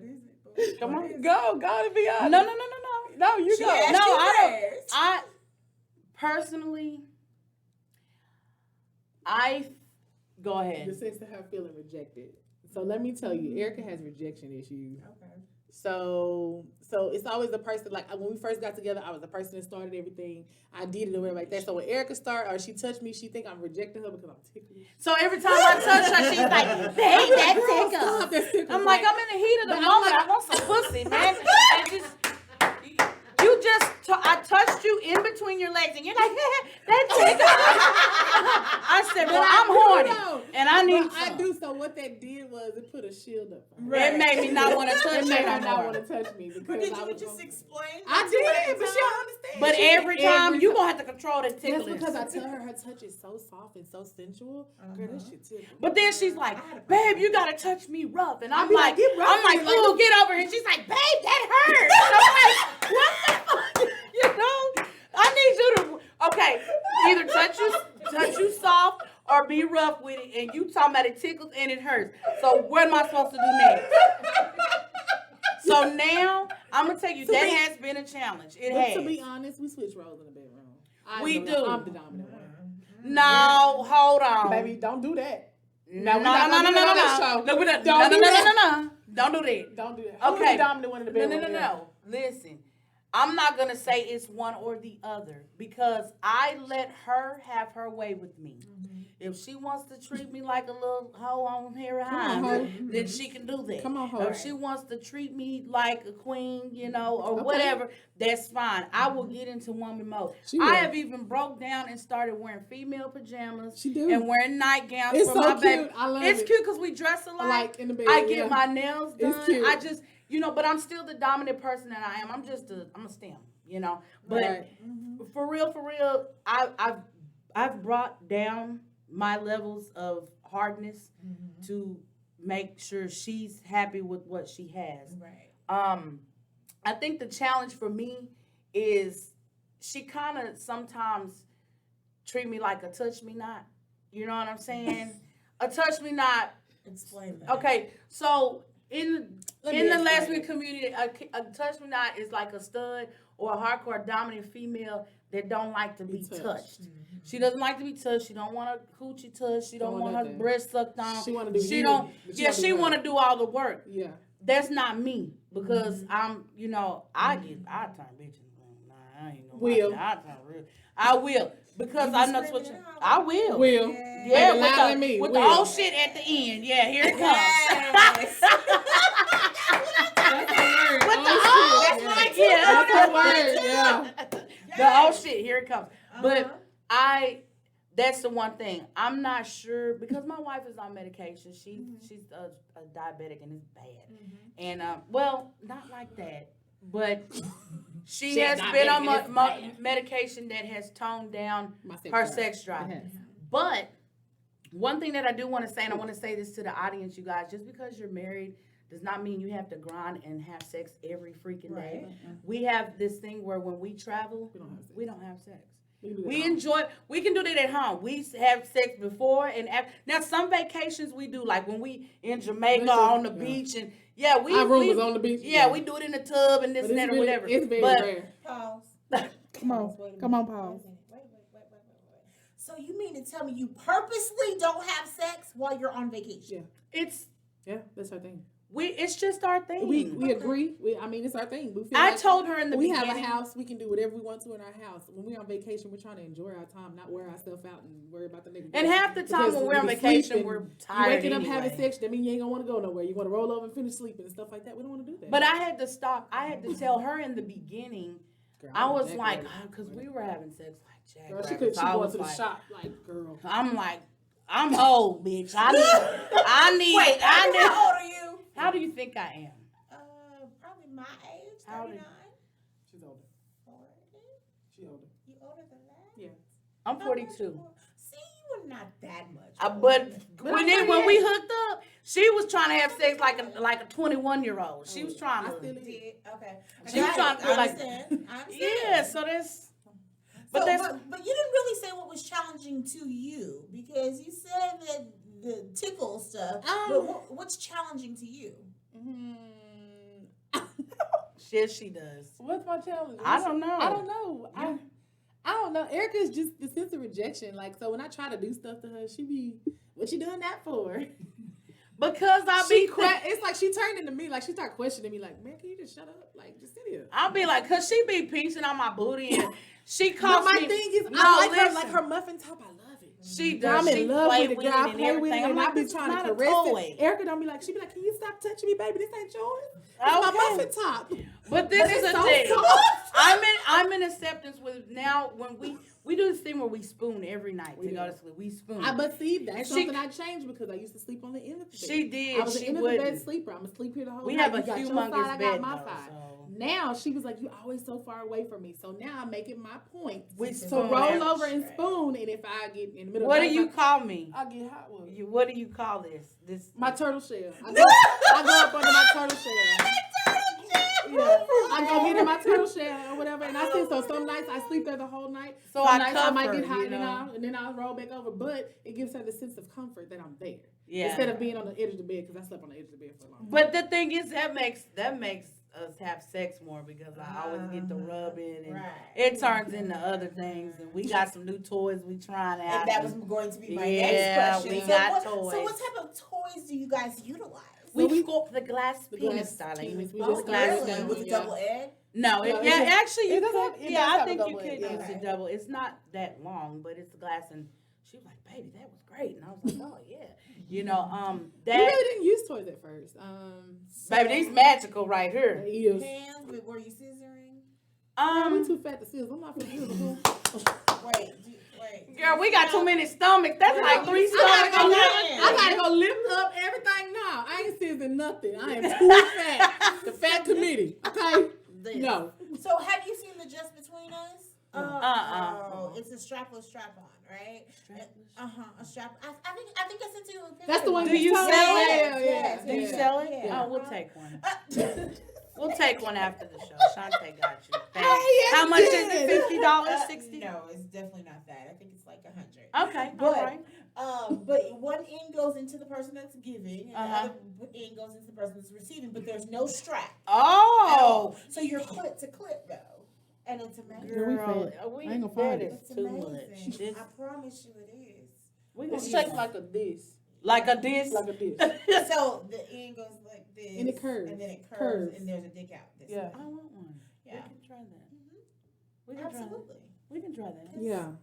is it? Come on. Go to be honest. No. No, you go. No, I personally, go ahead. Your sister have feeling rejected. So let me tell you, Erica has rejection issues. Okay. So it's always the person, like when we first got together, I was the person that started everything. I did it or whatever like that. So when Erica started or she touched me, she think I'm rejecting her because I'm ticklish. So every time I touch her, she's like, "Babe, that tickles." I'm like, I'm in the heat of the moment. I want some pussy, man. I touched you in between your legs, and you're like, "That tickles." I said, "Well, I'm horny, and I need some." I do. So what that did was it put a shield up. It made me not want to touch her. It made her not want to touch me. But did you just explain? I did, but she don't understand. But every time you gonna have to control the tickling. That's because I tell her touch is so soft and so sensual. Girl, that shit tickles. But then she's like, "Babe, you gotta touch me rough," and I'm like, "Ooh, get over here." And she's like, "Babe, that hurts." I'm like, "What the fuck?" You know, I need you to either touch you soft or be rough with it. And you talking about it tickles and it hurts. So what am I supposed to do next? So now I'm gonna tell you that has been a challenge. It has. To be honest, we switch roles in the bedroom. We do. I'm the dominant one. No, hold on, baby. Don't do that. No. Don't do that. Don't do that. Who's the dominant one in the bedroom? No. Listen. I'm not going to say it's one or the other because I let her have her way with me. Mm-hmm. If she wants to treat me like a little hoe on here high, then she can do that. Come on, hoe. If she wants to treat me like a queen, or whatever, that's fine. I will get into woman mode. I have even broke down and started wearing female pajamas and wearing nightgowns for my baby. I love it's cute because we dress alike. In the bed, I get my nails done. It's cute. I just... but I'm still the dominant person that I am. I'm a stem, But for real, I've brought down my levels of hardness to make sure she's happy with what she has. Right. I think the challenge for me is she kind of sometimes treat me like a touch me not. You know what I'm saying? A touch me not. Explain that. Okay, so in the lesbian community, a touch me not is like a stud or a hardcore dominant female that don't like to be touched. Mm-hmm. She doesn't like to be touched. She don't want her coochie touched. She don't want her breast sucked on. She want to do. She want to do all the work. Yeah, that's not me because I'm. I turn bitches. Nah, I ain't no. Will I turn real? I will because I know what you. I will. Will. Yeah, with the old shit at the end. Yeah, here it comes. That's the word. Yeah. The old shit. Here it comes. But that's the one thing. I'm not sure because my wife is on medication. She's a diabetic and it's bad. And not like that, but she has been on medication that has toned down her sex drive. But One thing that I do want to say, and I want to say this to the audience, you guys, just because you're married does not mean you have to grind and have sex every freaking day. We have this thing where when we travel, we don't have sex. We enjoy. We can do that at home. We have sex before and after. Now, some vacations we do, like when we in Jamaica on the beach, and our room is on the beach. Yeah, we do it in the tub and this and that or whatever. It's very rare. Pause. Come on, pause. Wait. So you mean to tell me you purposely don't have sex while you're on vacation? Yeah, that's our thing. It's just our thing. We agree. It's our thing. I told her in the beginning. We have a house. We can do whatever we want to in our house. When we're on vacation, we're trying to enjoy our time, not wear ourselves out and worry about the nigga. And half the time when we're on vacation, we're tired. You waking up having sex, that means you ain't gonna want to go nowhere. You want to roll over and finish sleeping and stuff like that. We don't want to do that. But I had to stop. I had to tell her in the beginning. Girl, I was like, because we were having sex like Jack. She going to the shop like, girl. I'm like, I'm old, bitch. I need. Wait, how old are you? How do you think I am? Probably my age, 39. She's older. 40? She's older. You older than that? Yeah. I'm 42. See, you were not that much. But when we hooked up, she was trying to have sex like a 21-year-old. She was trying to. I still did. Okay. She was trying to feel like. I understand. Yeah, so that's. But you didn't really say what was challenging to you, because you said that the tickle stuff. But what's challenging to you? Yes, she does. What's my challenge? I don't know. Yeah. I don't know. Erica's just the sense of rejection. Like, so when I try to do stuff to her, she be, what you doing that for? Because it's like she turned into me, like she started questioning me, like, man, can you just shut up? Like, just sit here. I'll be like, cause she be pinching on my booty and she calls me. My thing is, I like her muffin top. I love it. She does. I'm in love with it, girl. I play with it, and I be this trying to caress it. Erica don't be like, she be like, can you stop touching me, baby? This ain't yours. It's my muffin top. But this is a thing. I'm in acceptance with now when we do this thing where we spoon every night to go to sleep. We spoon. But see, that's something I changed because I used to sleep on the end of the bed. She did. I was an end of the bed sleeper. I'm gonna sleep here the whole night. We have a humongous bed. Now she was like, you always so far away from me. So now I make it my point to roll over and spoon. And if I get in the middle what of the do you call me? I get hot with you. What do you call this? My turtle shell. I go up under my turtle shell. Yeah. I go get in my turtle shell or whatever, and I sleep. So some nights I sleep there the whole night. So some nights I might her, get hot, and then I'll roll back over. But it gives her the sense of comfort that I'm there. Yeah. Instead of being on the edge of the bed, because I slept on the edge of the bed for a long time. But the thing is, that makes us have sex more, because I always get the rubbing, and it turns into other things. And we got some new toys we trying out. And that was going to be my next question. We got toys. So what type of toys do you guys utilize? We sculpt the glass penis, darling. We just glass really? With a double egg? No, actually you could. Yeah, I think you could use a double. It's not that long, but it's glass. And she was like, "Baby, that was great." And I was like, "Oh yeah." You know, that. We really didn't use toys at first. Baby, these magical right here. Hands, but were you scissoring? I'm too fat to scissor. I'm not for scissor. Wait. Girl, we got too many stomachs. That's like 3 stomachs. I gotta go lift up everything now. I ain't scissoring nothing. I am too fat. The fat committee. Okay? No. So have you seen the Just Between Us? It's a strapless strap-on, right? A strap. I think I sent you a picture. That's the one. Do you sell it? Yes. Do you sell it? Yeah. Oh, we'll take one. We'll take one after the show. Shante got you. How much is it? $50? $60? No, it's definitely not that. I think it's like $100. Okay, but, all right. But one end goes into the person that's giving, and the other end goes into the person that's receiving. But there's no strap. Oh, so you're clip to clip though, and it's amazing. Girl, I ain't gonna find it. It's too amazing. much. I promise you, it is. It's shaped like a dish. Like a dish? Like a dish. So the end goes like this. And it curves. And then it curves. And there's a dick out this way. I want one. Yeah. We can try that. We can Absolutely. Try that. We can try that. Yeah.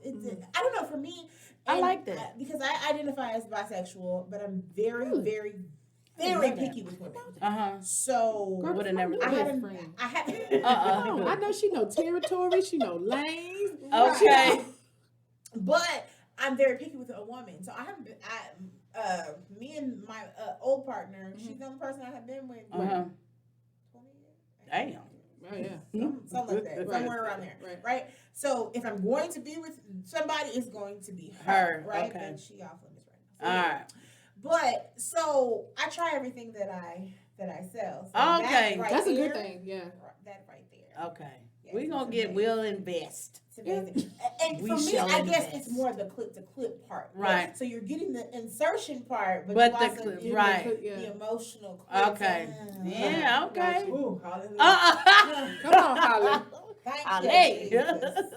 I don't know, for me. I like that. Because I identify as bisexual, but I'm very, very, very picky with women. So. Girl, would have never. I haven't. I know she know territory. She know lanes. Okay. But I'm very picky with a woman. So I haven't been. Me and my old partner, she's the only person I have been with. 20 years. Damn. Oh yeah. Something like that. Somewhere around there. Right. So if I'm going to be with somebody, it's going to be her. Right. Okay. And she off limits All right. But so I try everything that I sell. So Okay, that's a good thing. Yeah, that right there. Okay, we'll invest. It's amazing. And for me, I guess it's more the clip to clip part. Right. So you're getting the insertion part, but you also clip, get the emotional clip. Okay. Yeah. Okay. Ooh, hallelujah. Come on, Holly. Thank you, Jesus.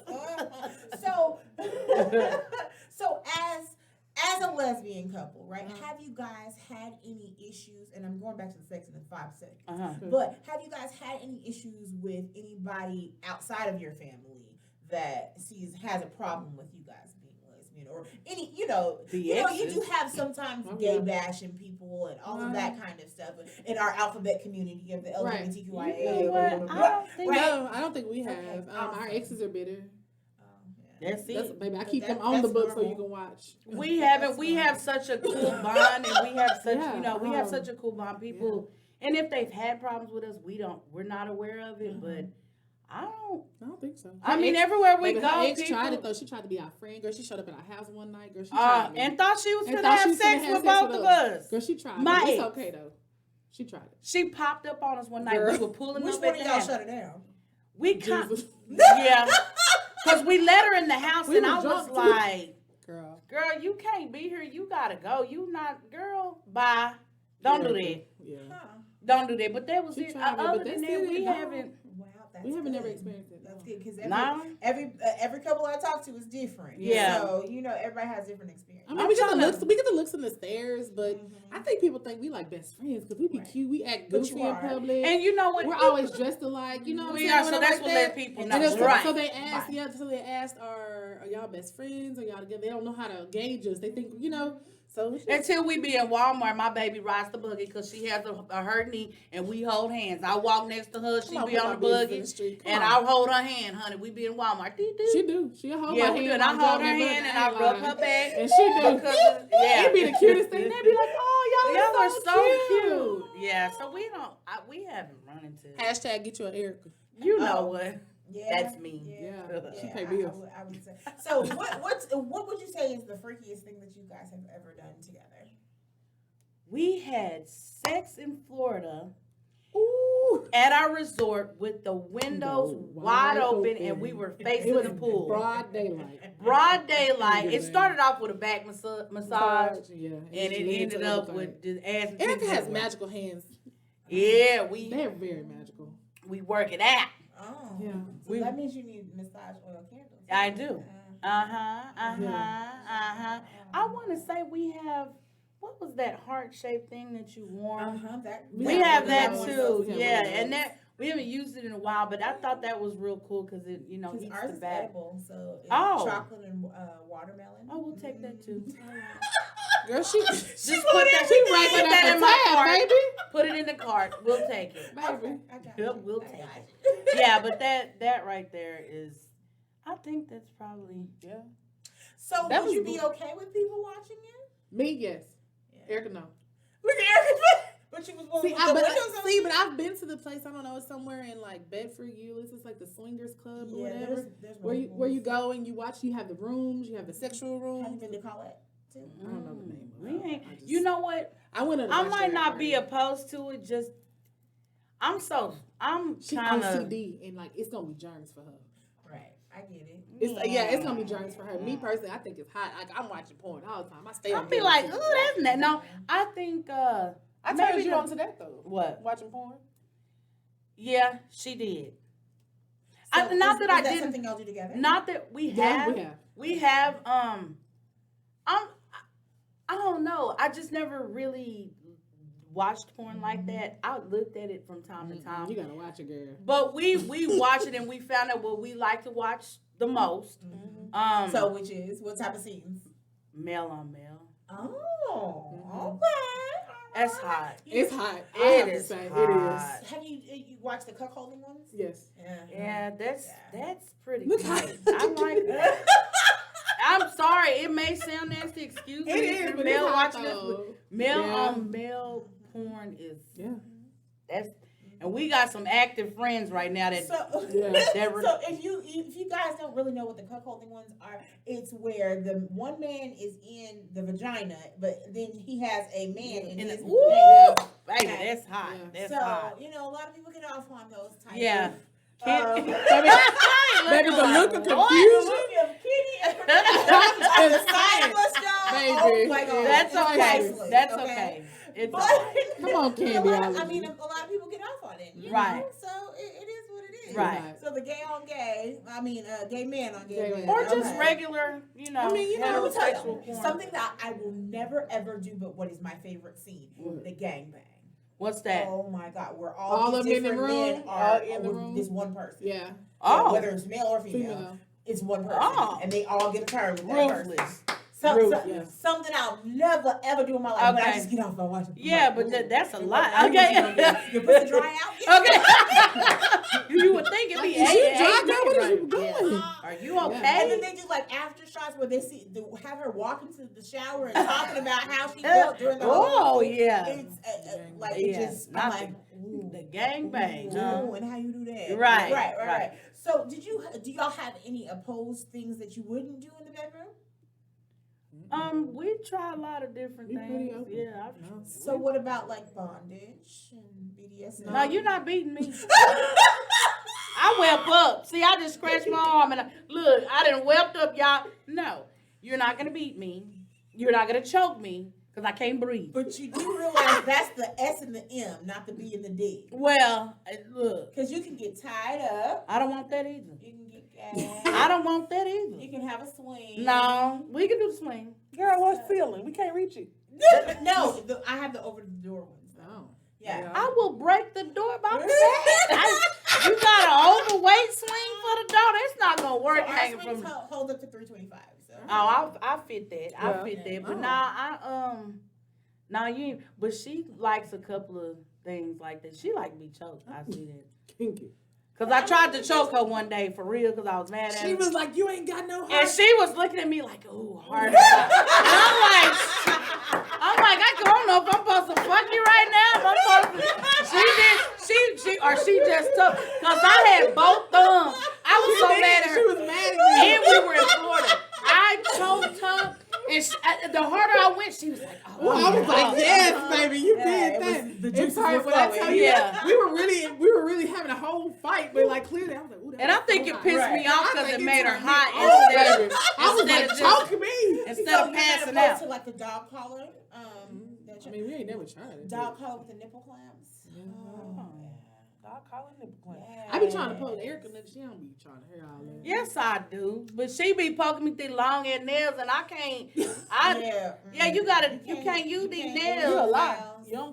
So as a lesbian couple, right? Have you guys had any issues? And I'm going back to the sex in 5 seconds. But have you guys had any issues with anybody outside of your family that has a problem with you guys being lesbian, or any? You do have sometimes gay bashing people and all of that kind of stuff in our alphabet community of the LGBTQIA. I don't think we have. Our exes are bitter. That's it. Baby, I keep them on the book so you can watch. We have such a cool bond, and we have such we have such a cool bond. People, and if they've had problems with us, we're not aware of it. But I don't think so. I mean, everywhere we go, her ex tried it though. She tried to be our friend. Girl, she showed up at our house one night. Girl, she tried and thought she was gonna have sex with both of us. Girl, she tried. It's okay though. She tried it. She popped up on us one night. We were pulling Which up one at the y'all house. shut her down? Yeah. Because we let her in the house, and I was like, girl, you can't be here. You got to go. You not, girl, bye. Don't do that. Yeah. Don't do that. But that was it. Other than that, we haven't. Wow, we haven't never experienced it. That's good, because every couple I talk to is different. Yeah. So, everybody has different experience. I mean, we get the looks and the stares, but I think people think we like best friends because we be cute. We act goofy in public. And you know what? We're always dressed alike. You know what we are, so that's what let people know. So they asked, are y'all best friends? Are y'all together? They don't know how to gauge us. They think, So until we be in Walmart, my baby rides the buggy because she has a hurt knee, and we hold hands. I walk next to her, she be on the buggy, and I hold her hand, honey. We be in Walmart. She do. She'll hold my hand. I hold her hand and I rub her back. And she do. It be the cutest thing. They be like, oh, y'all are so cute. Yeah, so we haven't run into # get you an Erica. You know what? Yeah, that's me. Yeah. She pay bills. I would say. So what would you say is the freakiest thing that you guys have ever done together? We had sex in Florida. Ooh. At our resort with the windows wide open, and we were facing the pool. Broad daylight. It started off with a back massage, and it ended up with the ass. Erica has magical hands. Yeah, they're very magical. We work it out. Oh, yeah. So that means you need massage oil candles. I do. I want to say we have. What was that heart-shaped thing that you wore? We have that too. Yeah, and that we haven't used it in a while, but I thought that was real cool because it, heats ours the is back. edible, so it's chocolate and watermelon. Oh, we'll take that too. Girl, she put that in my cart, baby. Put it in the cart. We'll take it, baby. We'll take it. Yeah, but that right there is. I think that's probably So would you be okay with people watching you? Me, yes. Erica, no. Look at Erica. But she was but I've been to the place. I don't know. It's somewhere in like Bedford, Euless. It's like the Swingers Club or whatever. There's where you go and you watch. You have the rooms. You have the sexual rooms. Have you been to Colette too? I don't know the name. You know what? I might not be opposed to it. Just I'm she OCD and like it's gonna be germs for her. Right. I get it. It's gonna be germs for her. Me personally, I think it's hot. Like I'm watching porn all the time. I'll be like, oh, that's that. No, I think I turned you on to that though. What? Watching porn? Yeah, she did. So not that I did something y'all do together. Not that we have. We have. I don't know. I just never really watched porn like that. I looked at it from time to time. You gotta watch it, girl. But we watch it and we found out what we like to watch the most. So which is what type of scenes? Male on male. Oh, okay. That's hot. It's hot. It is hot. It is. Have you watched the cuckolding ones? Yes. Yeah, that's pretty good. I like that. I'm sorry, it may sound nasty. Excuse me. It is, but male it's watching hot, this. Male on male porn is. Yeah. That's. And we got some active friends right now that. So if you guys don't really know what the cuckolding ones are, it's where the one man is in the vagina, but then he has a man in his vagina. Baby, that's hot. Yeah. That's hot. A lot of people get off on those types. Yeah. Baby, the look of confusion. Oh my God. That's okay. That's okay. It's come on, Candyology. I mean, a lot of people get off on it. Right. Know? So it is what it is. Right. So the gay on gay, gay man on gay man. Or just regular, let me tell you, something that I will never ever do, but what is my favorite scene? The gangbang. What's that? Oh my God, where all these different men are in the room. This one person. Yeah. Oh. Whether it's male or female. It's one person. Oh. And they all get a turn with that person. Something I'll never ever do in my life. But I just get off and watch it. Yeah, but that's a lot. Okay. Your pussy dry out. Okay. You would think it'd be 8. What are you doing? Are you okay? And then they do after shots where they have her walk into the shower and talking about how she felt during the whole thing. Yeah. It's just not I'm like the gangbang. And how you do that? Right. So do y'all have any opposed things that you wouldn't do in the bedroom? We try a lot of different things. Yeah. So what about bondage and BDSM? No, you're not beating me. I wept up. See, I just scratched my arm and look, I done wept up, y'all. No, you're not gonna beat me. You're not gonna choke me because I can't breathe. But you do realize that's the S and the M, not the B and the D. Well, look, because you can get tied up. I don't want that either. You can get gagged. I don't want that either. You can have a swing. No, we can do the swing. Girl, what's feeling? We can't reach it. No, I have the over the door ones. Oh. Yeah. I will break the door by the back. You got an overweight swing for the door. That's not gonna work. So hanging from hold up to 325. So. Oh, I fit that. I fit that. But nah, you ain't. But she likes a couple of things like that. She like to be choked. I see that. Kinky. Cause I tried to choke her one day for real, cause I was mad at her. She was like, "You ain't got no heart." And she was looking at me like, "Ooh, hard." And I'm like, I don't know if I'm supposed to fuck you right now. If I'm supposed to, she just took, cause I had both thumbs. I was so mad at her. She was mad at me. And we were in Florida. I choked her, and the harder I went, she was like, "Oh." I was like, "Yes, baby, you did that." The juices were flowing. I tell you, we were really having a whole fight, but clearly, I was like, "Ooh." And I think it pissed me off because it made her hot I was like, "Choke me!" Instead of passing out. To the dog collar. I mean, we ain't never tried it. Dog collar with the nipple clamps. Dog collar nipple clamps. I be trying to poke Erica, and she don't be trying to hear all that. Yes, I do. But she be poking me through long ass nails, and I can't. You can't use these nails. You a lie.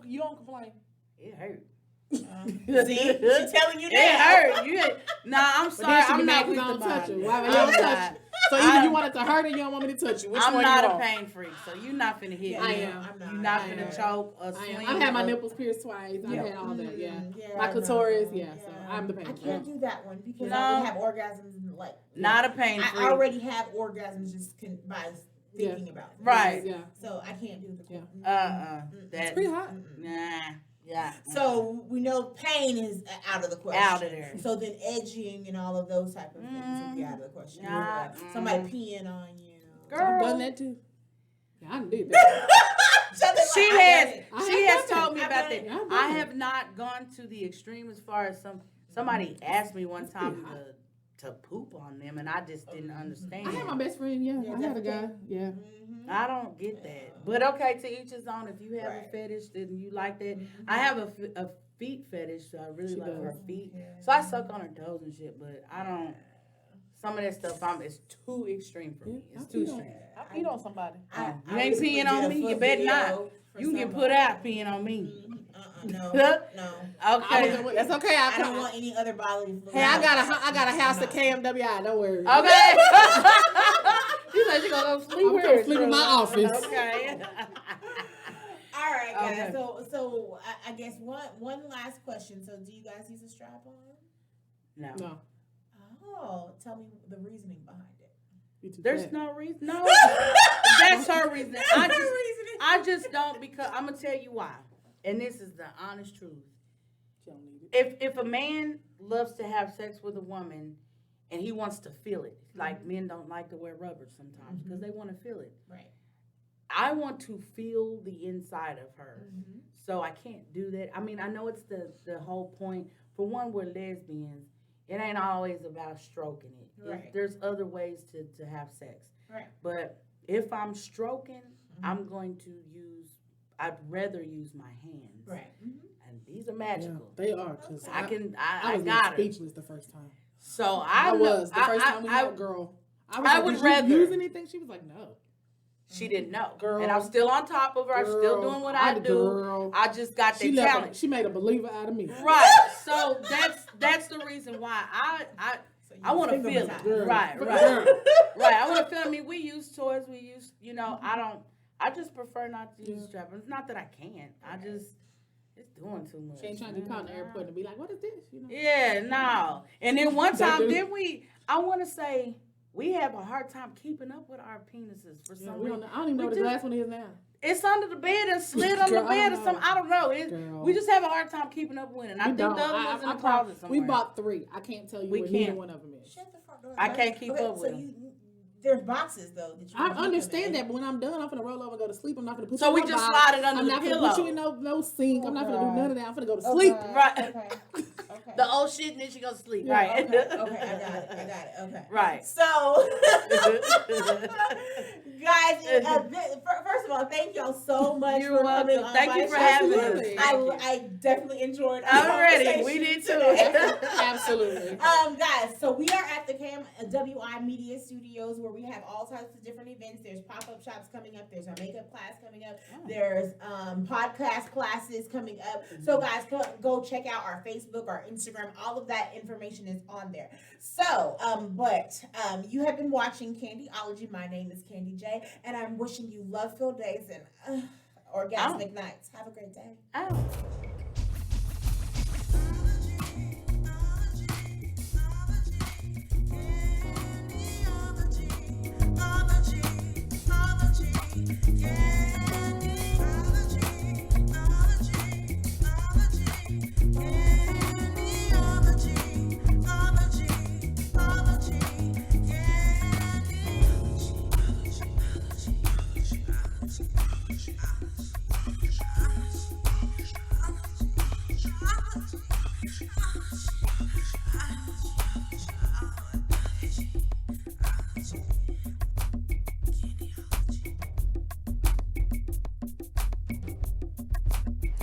You don't complain. It hurt. See, she's telling you that. It hurt. I'm sorry. I'm not with the touch it. Why would you touch it? So either you want it to hurt or you don't want me to touch you. Which I'm one not you a want? pain freak, so you're not finna hit me. I am. You're not finna choke or swing. I've had my nipples pierced twice. I've had all that. Yeah. My clitoris. So I'm the pain freak. I can't do that one because I would have orgasms not a pain freak. I already have orgasms just by thinking about it. Right. Yeah. So I can't do the That's pretty hot. Nah. Yeah. So we know pain is out of the question. Out of there. So then edging and all of those type of things would be out of the question. Somebody peeing on you. Girl. I've done that too. Yeah, I did that. She has told me about that. I have not gone to the extreme as far as somebody asked me one time to poop on them, and I just didn't understand. I had my best friend. I had a guy. Yeah. I don't get that. But okay, to each his own. If you have a fetish, then you like that. I have a feet fetish, so I really like her feet. So I suck on her toes and shit, but I don't. Some of that stuff, it's too extreme for me. It's too extreme. I peed on somebody. You ain't peeing on me. You better not. You can get put out peeing on me. No. Okay. That's okay. I don't want any other bodily fluid. Hey, I got a house at KMWI. Don't worry. Okay. She said she gonna go sleep. I'm gonna sleep in my office. Okay. All right, guys. Okay. So I guess one last question. So do you guys use a strap on? No. Oh, tell me the reasoning behind it. There's no reason. No, that's her reason. I just don't, because I'm gonna tell you why. And this is the honest truth. You don't need it. If a man loves to have sex with a woman and he wants to feel it, like men don't like to wear rubbers sometimes because they want to feel it. Right. I want to feel the inside of her. So I can't do that. I mean, I know it's the whole point. For one, we're lesbians. It ain't always about stroking it. Right. There's other ways to have sex. Right. But if I'm stroking, I'm going to I'd rather use my hands. Right. And these are magical. Yeah, they are. Cause I was got her. speechless the first time. So I was the first time we met, girl. I would rather use anything. She was like, no. She didn't know. Girl. And I'm still on top of her. I'm still doing what I do. Girl. I just got the talent. She made a believer out of me. Right. So that's the reason why I want to feel it. Girl. Right. Girl. Right. I want to feel it. I mean, we use toys. We use, I just prefer not to use strap. It's not that I can't. It's doing too much. She ain't trying to get caught in the airport and be like, what is this? Yeah, no. And then one time, I want to say, we have a hard time keeping up with our penises for some reason. I don't even know what the last one is now. It's under the bed and slid under the bed or something. I don't know. We just have a hard time keeping up with it. And I think the other one's in the closet somewhere. We bought 3. I can't tell you where neither one of them is. Shut the front door. I can't keep up with them. There's boxes though. That you I understand that, but when I'm done, I'm gonna roll over and go to sleep. I'm not gonna put so you we in just my box. slide it under the pillow. I'm not gonna put you in no sink. I'm not gonna do none of that. I'm gonna go to sleep. Right. Okay. The old shit, and then she goes to sleep. Yeah, right. Okay, I got it. Okay. Right. So, guys, first of all, thank y'all so much You're for welcome. coming on Thank my you for show. having Absolutely. us. I definitely enjoyed our Already, we did too. today. Absolutely. Guys, so we are at the WI Media Studios where we have all types of different events. There's pop-up shops coming up. There's our makeup class coming up. There's podcast classes coming up. So guys, go check out our Facebook, our Instagram. All of that information is on there. So, you have been watching Candyology. My name is Candy J, and I'm wishing you love-filled days and orgasmic nights. Have a great day.